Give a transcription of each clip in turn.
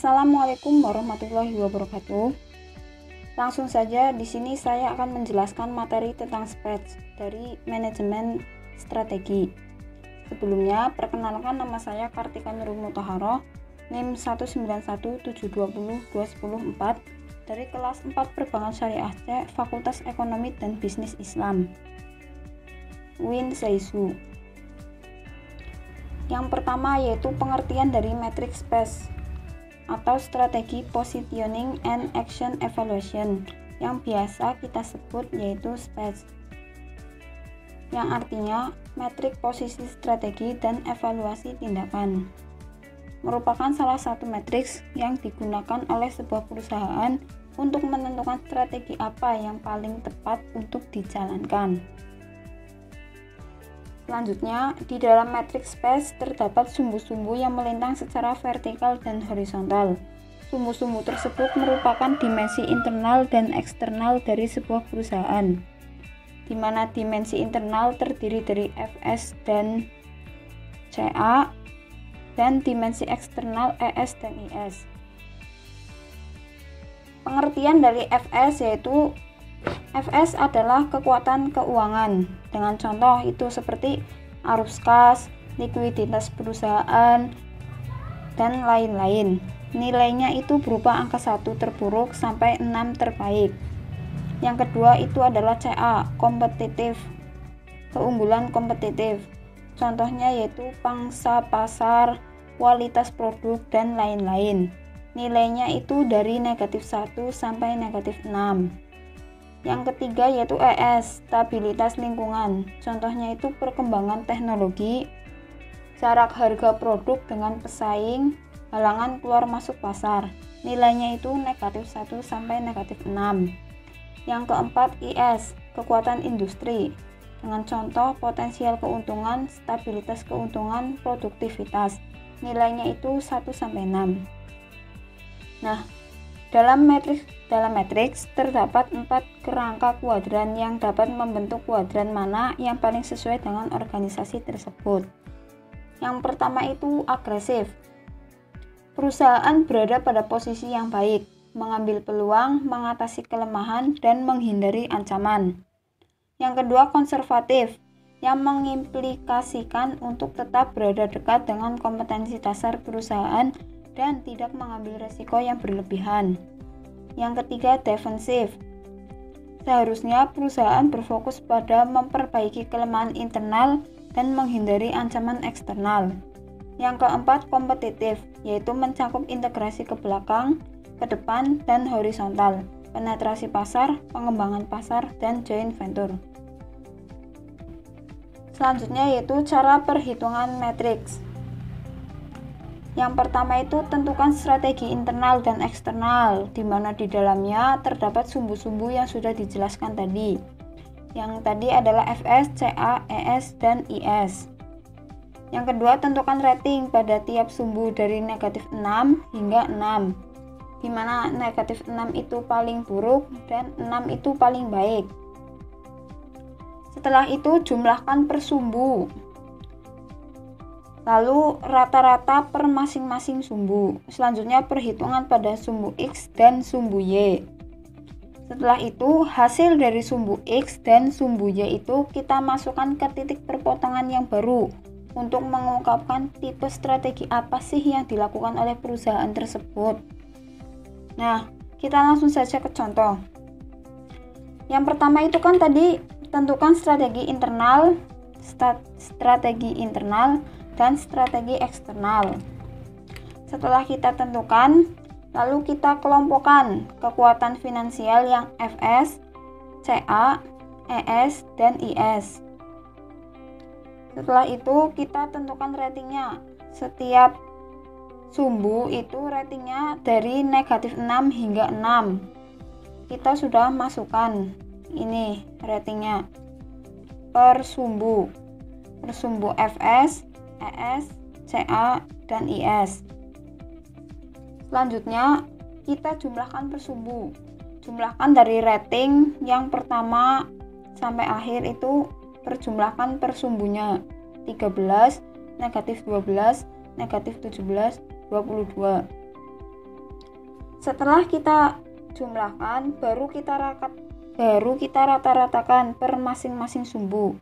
Assalamualaikum warahmatullahi wabarakatuh. Langsung saja di sini saya akan menjelaskan materi tentang SPEDS dari manajemen strategi. Sebelumnya, perkenalkan nama saya Kartika Nurul Mutahharoh, NIM 19172021004 dari kelas 4 Perbankan Syariah C, Fakultas Ekonomi dan Bisnis Islam. Win Seisu. Yang pertama yaitu pengertian dari matriks SPEDS atau strategi positioning and action evaluation yang biasa kita sebut yaitu SPEDS, yang artinya metrik posisi strategi dan evaluasi tindakan, merupakan salah satu matriks yang digunakan oleh sebuah perusahaan untuk menentukan strategi apa yang paling tepat untuk dijalankan. Selanjutnya, di dalam matriks SPEDS terdapat sumbu-sumbu yang melintang secara vertikal dan horizontal. Sumbu-sumbu tersebut merupakan dimensi internal dan eksternal dari sebuah perusahaan, di mana dimensi internal terdiri dari FS dan CA, dan dimensi eksternal ES dan IS. Pengertian dari FS yaitu FS adalah kekuatan keuangan, dengan contoh itu seperti arus kas, likuiditas perusahaan, dan lain-lain. Nilainya itu berupa angka 1 terburuk sampai 6 terbaik. Yang kedua itu adalah CA, kompetitif, keunggulan kompetitif. Contohnya yaitu pangsa pasar, kualitas produk, dan lain-lain. Nilainya itu dari negatif 1 sampai negatif 6. Yang ketiga yaitu ES, stabilitas lingkungan. Contohnya itu perkembangan teknologi, jarak harga produk dengan pesaing, halangan keluar masuk pasar. Nilainya itu negatif 1 sampai negatif 6. Yang keempat IS, kekuatan industri. Dengan contoh potensial keuntungan, stabilitas keuntungan, produktivitas. Nilainya itu 1 sampai 6. Nah, dalam matriks terdapat 4 kerangka kuadran yang dapat membentuk kuadran mana yang paling sesuai dengan organisasi tersebut. Yang pertama itu agresif. Perusahaan berada pada posisi yang baik, mengambil peluang, mengatasi kelemahan, dan menghindari ancaman. Yang kedua konservatif, yang mengimplikasikan untuk tetap berada dekat dengan kompetensi dasar perusahaan dan tidak mengambil resiko yang berlebihan. Yang ketiga defensif. Seharusnya perusahaan berfokus pada memperbaiki kelemahan internal dan menghindari ancaman eksternal. Yang keempat kompetitif, yaitu mencakup integrasi ke belakang, ke depan, dan horizontal, penetrasi pasar, pengembangan pasar, dan joint venture. Selanjutnya yaitu cara perhitungan matriks. Yang pertama itu tentukan strategi internal dan eksternal, di mana di dalamnya terdapat sumbu-sumbu yang sudah dijelaskan tadi. Yang tadi adalah FS, CA, ES, dan IS. Yang kedua tentukan rating pada tiap sumbu dari negatif 6 hingga 6, di mana negatif 6 itu paling buruk dan 6 itu paling baik. Setelah itu jumlahkan per sumbu. Lalu rata-rata per masing-masing sumbu. Selanjutnya perhitungan pada sumbu X dan sumbu Y. Setelah itu hasil dari sumbu X dan sumbu Y itu kita masukkan ke titik perpotongan yang baru untuk mengungkapkan tipe strategi apa sih yang dilakukan oleh perusahaan tersebut. Nah, kita langsung saja ke contoh. Yang pertama itu kan tadi tentukan strategi internal, dan strategi eksternal. Setelah kita tentukan, lalu kita kelompokkan kekuatan finansial yang FS, CA, ES, dan IS. Setelah itu kita tentukan ratingnya. Setiap sumbu itu ratingnya dari negatif 6 hingga 6. Kita sudah masukkan ini ratingnya per sumbu FS, ES, CA, dan IS. Selanjutnya kita jumlahkan per sumbu. Jumlahkan dari rating yang pertama sampai akhir itu perjumlahkan per sumbunya. 13, negatif 12, negatif 17, 22. Setelah kita jumlahkan, baru kita rata-ratakan per masing-masing sumbu.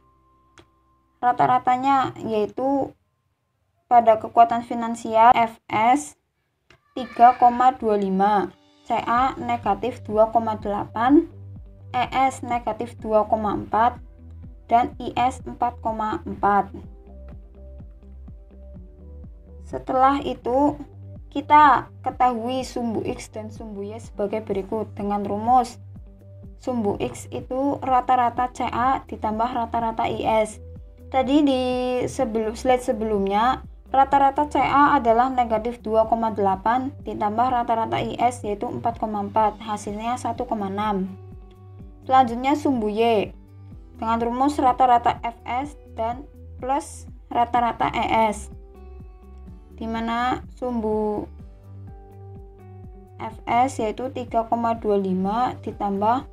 Rata-ratanya yaitu pada kekuatan finansial Fs 3,25, Ca negatif 2,8, Es negatif 2,4, dan Is 4,4. Setelah itu kita ketahui sumbu X dan sumbu Y sebagai berikut dengan rumus. Sumbu X itu rata-rata Ca ditambah rata-rata Is. Tadi di slide sebelumnya, rata-rata Ca adalah negatif 2,8 ditambah rata-rata Is yaitu 4,4, hasilnya 1,6. Selanjutnya sumbu Y dengan rumus rata-rata Fs dan plus rata-rata Es, di mana sumbu Fs yaitu 3,25 ditambah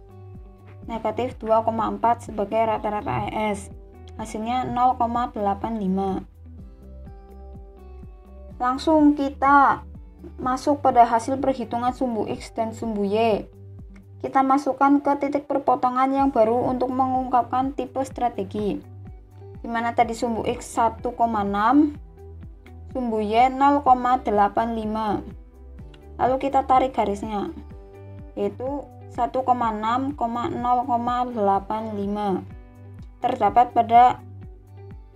negatif 2,4 sebagai rata-rata Es, hasilnya 0,85. Langsung kita masuk pada hasil perhitungan sumbu X dan sumbu Y. Kita masukkan ke titik perpotongan yang baru untuk mengungkapkan tipe strategi, di mana tadi sumbu X 1,6, sumbu Y 0,85. Lalu kita tarik garisnya, yaitu 1,6,0,85 terdapat pada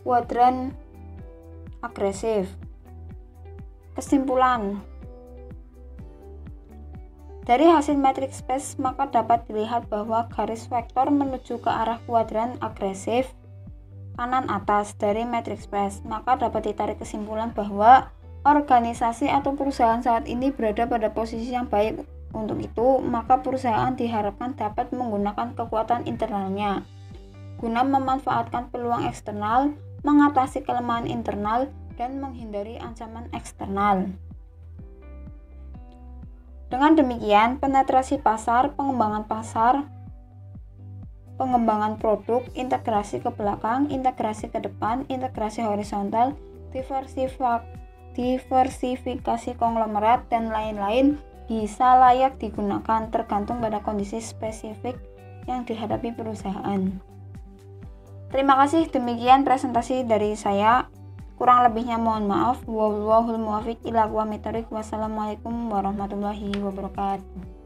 kuadran agresif. Kesimpulan dari hasil matriks space, maka dapat dilihat bahwa garis vektor menuju ke arah kuadran agresif kanan atas dari matriks space. Maka dapat ditarik kesimpulan bahwa organisasi atau perusahaan saat ini berada pada posisi yang baik. Untuk itu, maka perusahaan diharapkan dapat menggunakan kekuatan internalnya guna memanfaatkan peluang eksternal, mengatasi kelemahan internal, dan menghindari ancaman eksternal. Dengan demikian, penetrasi pasar, pengembangan produk, integrasi ke belakang, integrasi ke depan, integrasi horizontal, diversifikasi konglomerat, dan lain-lain bisa layak digunakan tergantung pada kondisi spesifik yang dihadapi perusahaan. Terima kasih, demikian presentasi dari saya. Kurang lebihnya mohon maaf. Wallahul muwaffiq ila aqwamit thoriq. Wassalamualaikum warahmatullahi wabarakatuh.